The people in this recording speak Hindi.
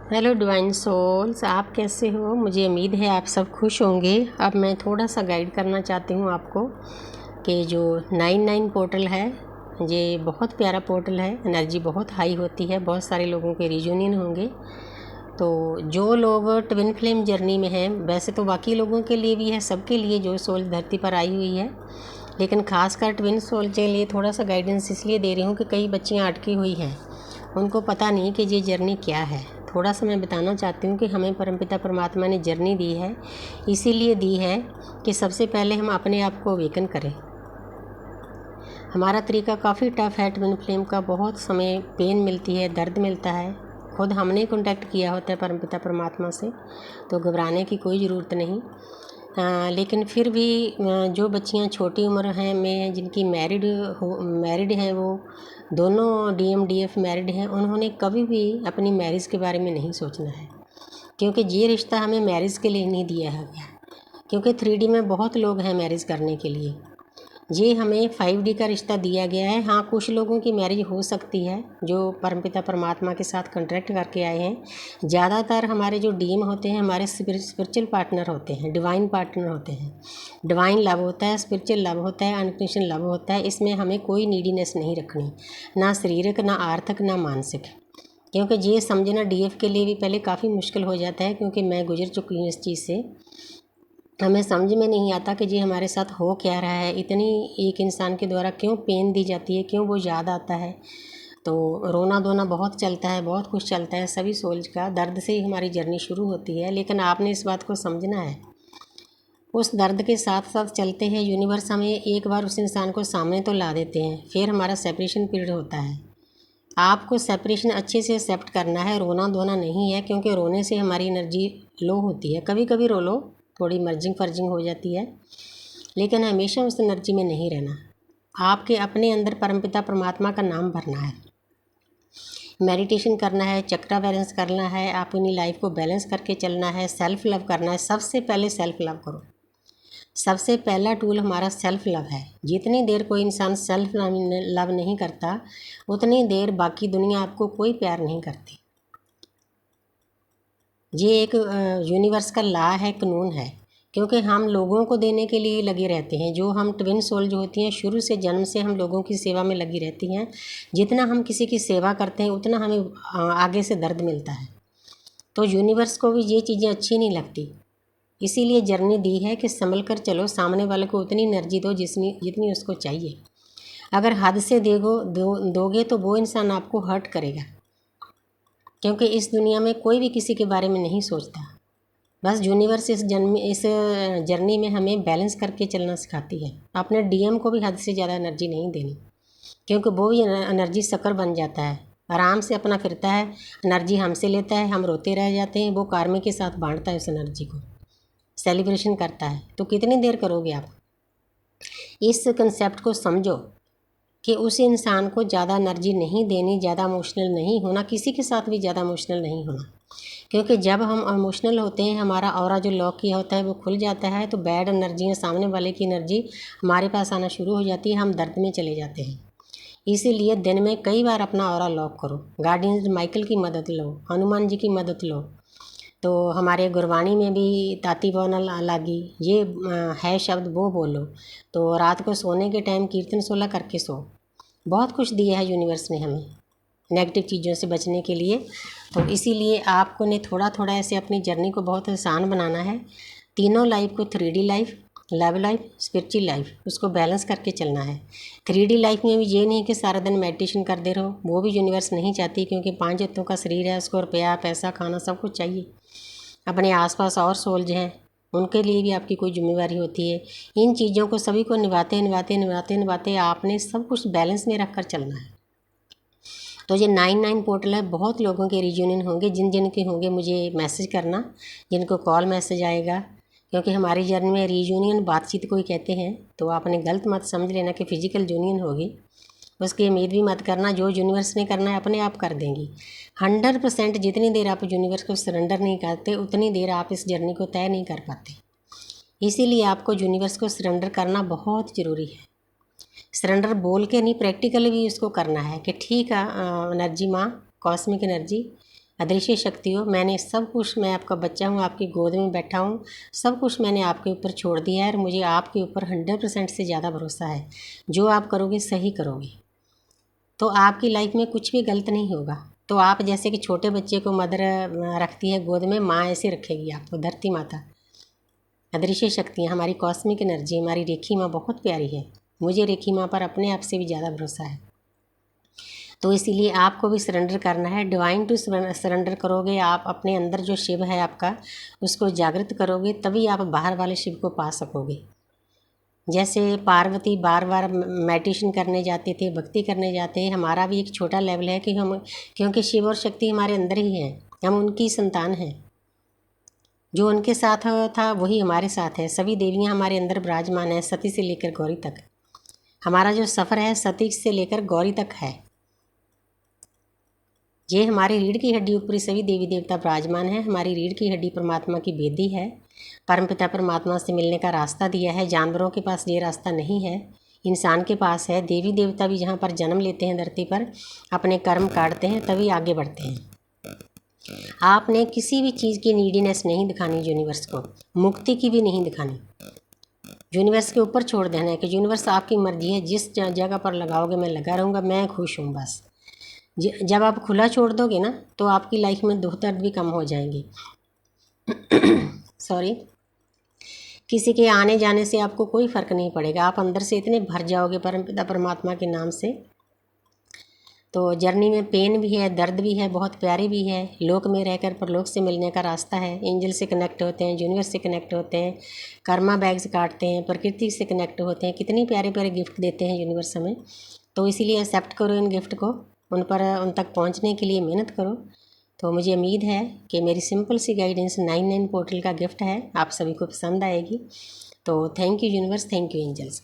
हेलो डिवाइन सोल्स, आप कैसे हो? मुझे उम्मीद है आप सब खुश होंगे। अब मैं थोड़ा सा गाइड करना चाहती हूँ आपको कि जो 99 पोर्टल है, ये बहुत प्यारा पोर्टल है। एनर्जी बहुत हाई होती है, बहुत सारे लोगों के रियूनियन होंगे। तो जो लोग ट्विन फ्लेम जर्नी में हैं, वैसे तो बाकी लोगों के लिए भी है, सबके लिए जो सोल धरती पर आई हुई है, लेकिन खासकर ट्विन सोल के लिए थोड़ा सा गाइडेंस इसलिए दे रही हूँ कि कई बच्चियाँ अटकी हुई हैं, उनको पता नहीं कि ये जर्नी क्या है। थोड़ा सा मैं बताना चाहती हूँ कि हमें परमपिता परमात्मा ने जर्नी दी है, इसीलिए दी है कि सबसे पहले हम अपने आप को अवेकन करें। हमारा तरीका काफ़ी टफ़ है ट्विन फ्लेम का, बहुत समय पेन मिलती है, दर्द मिलता है। खुद हमने कॉन्टैक्ट किया होता है परमपिता परमात्मा से, तो घबराने की कोई ज़रूरत नहीं। लेकिन फिर भी जो बच्चियां छोटी उम्र हैं में जिनकी मैरिड हैं, वो दोनों DMDF मैरिड हैं, उन्होंने कभी भी अपनी मैरिज के बारे में नहीं सोचना है, क्योंकि ये रिश्ता हमें मैरिज के लिए नहीं दिया है। क्योंकि 3D में बहुत लोग हैं मैरिज करने के लिए, ये हमें 5D का रिश्ता दिया गया है। हाँ, कुछ लोगों की मैरिज हो सकती है जो परमपिता परमात्मा के साथ कॉन्ट्रैक्ट करके आए हैं। ज़्यादातर हमारे जो डीएम होते हैं, हमारे स्पिरिचुअल पार्टनर होते हैं, डिवाइन पार्टनर होते हैं। डिवाइन लव होता है, स्पिरिचुअल लव होता है, अनकंडीशनल लव होता है। इसमें हमें कोई नीडीनेस नहीं रखनी, ना शारीरिक, ना आर्थिक, ना मानसिक। क्योंकि ये समझना DF के लिए भी पहले काफ़ी मुश्किल हो जाता है, क्योंकि मैं गुजर चुकी हूँ इस चीज़ से। हमें समझ में नहीं आता कि जी हमारे साथ हो क्या रहा है, इतनी एक इंसान के द्वारा क्यों पेन दी जाती है, क्यों वो याद आता है। तो रोना धोना बहुत चलता है, बहुत कुछ चलता है। सभी सोल्स का दर्द से ही हमारी जर्नी शुरू होती है, लेकिन आपने इस बात को समझना है। उस दर्द के साथ साथ चलते हैं। यूनिवर्स हमें एक बार उस इंसान को सामने तो ला देते हैं, फिर हमारा सेपरेशन पीरियड होता है। आपको सेपरेशन अच्छे से एक्सेप्ट करना है, रोना धोना नहीं है, क्योंकि रोने से हमारी एनर्जी लो होती है। कभी कभी रो लो, थोड़ी मर्जिंग फर्जिंग हो जाती है, लेकिन हमेशा उस एनर्जी में नहीं रहना। आपके अपने अंदर परमपिता परमात्मा का नाम भरना है, मेडिटेशन करना है, चक्रा बैलेंस करना है, अपनी लाइफ को बैलेंस करके चलना है, सेल्फ लव करना है। सबसे पहले सेल्फ लव करो। सबसे पहला टूल हमारा सेल्फ लव है। जितनी देर कोई इंसान सेल्फ लव नहीं करता, उतनी देर बाकी दुनिया आपको कोई प्यार नहीं करती। ये एक यूनिवर्स का लॉ है, कानून है। क्योंकि हम लोगों को देने के लिए लगे रहते हैं। जो हम ट्विन सोल जो होती हैं, शुरू से जन्म से हम लोगों की सेवा में लगी रहती हैं। जितना हम किसी की सेवा करते हैं, उतना हमें आगे से दर्द मिलता है। तो यूनिवर्स को भी ये चीज़ें अच्छी नहीं लगती, इसीलिए जर्नी दी है कि संभल कर चलो। सामने वाले को उतनी एनर्जी दो जितनी उसको चाहिए। अगर हद से दोगे तो वो इंसान आपको हर्ट करेगा, क्योंकि इस दुनिया में कोई भी किसी के बारे में नहीं सोचता। बस यूनिवर्स इस जर्नी में हमें बैलेंस करके चलना सिखाती है। अपने DM को भी हद से ज़्यादा एनर्जी नहीं देनी, क्योंकि वो भी एनर्जी शक्कर बन जाता है, आराम से अपना फिरता है, एनर्जी हमसे लेता है, हम रोते रह जाते हैं। वो कार्मे के साथ बांटता है उस एनर्जी को, सेलिब्रेशन करता है। तो कितनी देर करोगे आप? इस कंसेप्ट को समझो कि उस इंसान को ज़्यादा एनर्जी नहीं देनी, ज़्यादा इमोशनल नहीं होना, किसी के साथ भी ज़्यादा इमोशनल नहीं होना। क्योंकि जब हम इमोशनल होते हैं, हमारा ऑरा जो लॉक किया होता है वो खुल जाता है, तो बैड एनर्जी, सामने वाले की एनर्जी हमारे पास आना शुरू हो जाती है, हम दर्द में चले जाते हैं। इसीलिए दिन में कई बार अपना ऑरा लॉक करो। गार्डियन माइकल की मदद लो, हनुमान जी की मदद लो। तो हमारे गुरबाणी में भी ताती वो न लागी, ये है शब्द वो बोलो। तो रात को सोने के टाइम कीर्तन 16 करके सो। बहुत कुछ दिया है यूनिवर्स ने हमें नेगेटिव चीज़ों से बचने के लिए। तो इसीलिए आपको ने थोड़ा थोड़ा ऐसे अपनी जर्नी को बहुत आसान बनाना है। तीनों लाइफ को 3D life, love life, spiritual life, उसको बैलेंस करके चलना है। 3D लाइफ में भी ये नहीं कि सारा दिन मेडिटेशन करते रहो, वो भी यूनिवर्स नहीं चाहती, क्योंकि 5 तत्वों का शरीर है, उसको रुपया पैसा खाना सब कुछ चाहिए। अपने आसपास और सोल्स हैं, उनके लिए भी आपकी कोई जिम्मेवारी होती है। इन चीज़ों को सभी को निभाते आपने सब कुछ बैलेंस में रख कर चलना है। तो ये 99 पोर्टल है, बहुत लोगों के रियूनियन होंगे। जिन जिन के होंगे मुझे मैसेज करना, जिनको कॉल मैसेज आएगा। क्योंकि हमारी जर्नी में रियूनियन बातचीत को ही कहते हैं, तो आपने गलत मत समझ लेना कि फिजिकल यूनियन होगी। उसकी उम्मीद भी मत करना, जो यूनिवर्स ने करना है अपने आप कर देंगी। 100% जितनी देर आप यूनिवर्स को सरेंडर नहीं करते, उतनी देर आप इस जर्नी को तय नहीं कर पाते। इसीलिए आपको यूनिवर्स को सरेंडर करना बहुत ज़रूरी है। सरेंडर बोल के नहीं, प्रैक्टिकली भी उसको करना है कि ठीक है एनर्जी माँ, कॉस्मिक एनर्जी, अदृश्य शक्तियों, मैंने सब कुछ, मैं आपका बच्चा हूँ, आपकी गोद में बैठा हूँ, सब कुछ मैंने आपके ऊपर छोड़ दिया है और मुझे आपके ऊपर 100% से ज़्यादा भरोसा है। जो आप करोगे सही करोगे तो आपकी लाइफ में कुछ भी गलत नहीं होगा। तो आप जैसे कि छोटे बच्चे को मदर रखती है गोद में, माँ ऐसे रखेगी आपको, धरती माता। अदृश्य शक्तियाँ, हमारी कॉस्मिक एनर्जी, हमारी रेखी माँ बहुत प्यारी है। मुझे रेखी माँ पर अपने आप से भी ज़्यादा भरोसा है। तो इसीलिए आपको भी सरेंडर करना है। डिवाइन टू सरेंडर करोगे आप, अपने अंदर जो शिव है आपका उसको जागृत करोगे, तभी आप बाहर वाले शिव को पा सकोगे। जैसे पार्वती बार बार मेडिटेशन करने जाते थे, भक्ति करने जाते हैं, हमारा भी एक छोटा लेवल है कि हम, क्योंकि शिव और शक्ति हमारे अंदर ही है, हम उनकी संतान हैं। जो उनके साथ था वही हमारे साथ है। सभी देवियाँ हमारे अंदर विराजमान है, सती से लेकर गौरी तक। हमारा जो सफ़र है सती से लेकर गौरी तक है। ये हमारी रीढ़ की हड्डी ऊपरी सभी देवी देवता विराजमान है। हमारी रीढ़ की हड्डी परमात्मा की बेदी है। परमपिता परमात्मा से मिलने का रास्ता दिया है। जानवरों के पास ये रास्ता नहीं है, इंसान के पास है। देवी देवता भी जहाँ पर जन्म लेते हैं धरती पर, अपने कर्म काटते हैं, तभी आगे बढ़ते हैं। आपने किसी भी चीज़ की नीडीनेस नहीं दिखानी यूनिवर्स को, मुक्ति की भी नहीं दिखानी। यूनिवर्स के ऊपर छोड़ देना है कि यूनिवर्स आपकी मर्जी है, जिस जगह पर लगाओगे मैं लगा रहूँगा, मैं खुश हूँ बस। जब आप खुला छोड़ दोगे ना तो आपकी लाइफ में दुख दर्द भी कम हो जाएंगे। सॉरी, किसी के आने जाने से आपको कोई फ़र्क नहीं पड़ेगा। आप अंदर से इतने भर जाओगे परमपिता परमात्मा के नाम से। तो जर्नी में पेन भी है, दर्द भी है, बहुत प्यारी भी है। लोक में रहकर परलोक से मिलने का रास्ता है। एंजल से कनेक्ट होते हैं, यूनिवर्स से कनेक्ट होते हैं, कर्मा बैग्स काटते हैं, प्रकृति से कनेक्ट होते हैं। कितनी प्यारे प्यारे गिफ्ट देते हैं यूनिवर्स हमें। तो इसीलिए एक्सेप्ट करो इन गिफ्ट को, उन तक पहुंचने के लिए मेहनत करो। तो मुझे उम्मीद है कि मेरी सिंपल सी गाइडेंस 99 पोर्टल का गिफ्ट है, आप सभी को पसंद आएगी। तो thank you universe, thank you angels.